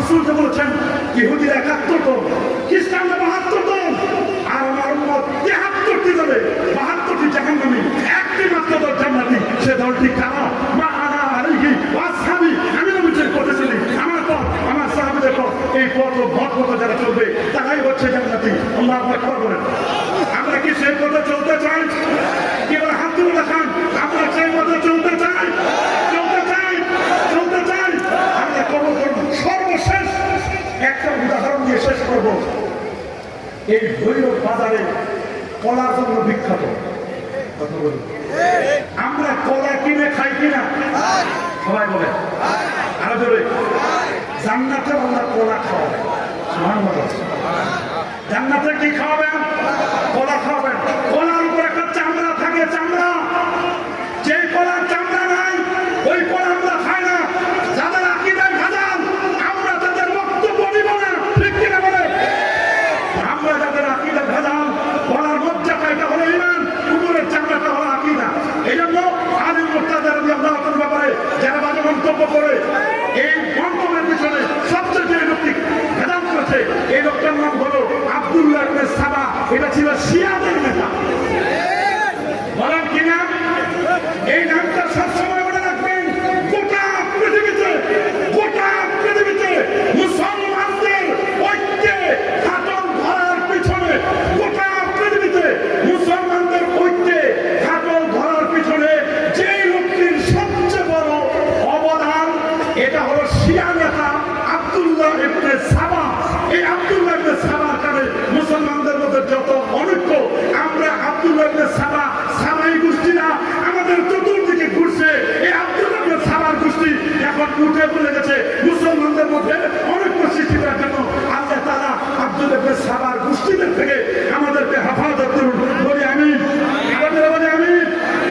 রাসূল যে বলেছেন ইহুদিরা 71 দল, খ্রিস্টানরা 72 দল, আর আমার উম্মত 73টি দলে 72টি জাহান্নামী, একটি মাত্র দল জান্নাতি। সে দলটি কারা? মা আনা আলাইহি ওয়া আসহাবি, আমি নবীজির পথে চলি, আমার পথ, আমার সাহাবীদের পথ, এই পথ ও পথ যারা চলবে তারাই হচ্ছে জান্নাতি। আল্লাহু আকবার বলেন। আমরা কি সেই পথে চলতে চাই? কেবল হাত তুলে দেখান, আমরা সেই পথে চলতে চাই, চলতে চাই, চলতে চাই। আমরা কবর করব। সর্বশেষ একটা উদাহরণ দিয়ে শেষ করব। এই ভৈরব বাজারে কলার জন্য বিখ্যাত। আমরা কলা কিনে খাই কিনা? সবাই বলে আরো জোরে। জান্নাতে আল্লাহ কলা খাওয়াবে। সুবহানাল্লাহ। জান্নাতে কি খাওয়াবেন? কলা খাওয়াবেন। কলার উপর একটা চামড়া থাকে, চামড়া। যে কলার চামড়া নাই ওই কলা আমরা খাই না। যাদের আকীদায় ভেজাল আমরা তাদের বক্তব্য নিব না, ঠিক কিনা বলে? আমরা যাদের আকীদায় ভেজাল, কলার মজ্জাটা এটা হলো ঈমান, উপরের চামড়াটা হলো আকীদা। এই জন্য আলী মুর্তাজা রাদিয়াল্লাহু তাআলার ব্যাপারে যারা বাজে মন্তব্য করে, এই মন্তব্যের পিছনে সবচেয়ে যে ব্যক্তি ভেজাল করেছে এই লোকটার নাম হলো আব্দুল্লাহ ইবনে সাবা। এটা ছিল শিয়াদের নেতা। বলেন কিনা? এই নামটা সবসময় মনে রাখবেন। গোটা পৃথিবীতে মুসলমানদের ঐক্যে ফাটল ধরার পিছনে, গোটা পৃথিবীতে মুসলমানদের ঐক্যে ফাটল ধরার পিছনে যে লোকটির সবচেয়ে বড় অবদান, এটা হলো শিয়া নেতা আব্দুল্লাহ ইবনে সাবা। এই আব্দুল্লাহ ইবনে সাবার কারণে মুসলমানদের মধ্যে যত অনৈক্য, আমরা আব্দুল্লাহ ইবনে সাবা, সাবাই গোষ্ঠীরা আমাদের চতুর্দিকে ঘুরছে। এই আব্দুল্লাহ ইবনে সাবার গোষ্ঠী এখন উঠে পড়ে গেছে মুসলমানদের মধ্যে অনৈক্য সৃষ্টি করার জন্য। আল্লাহ তাআলা আব্দুল্লাহ ইবনে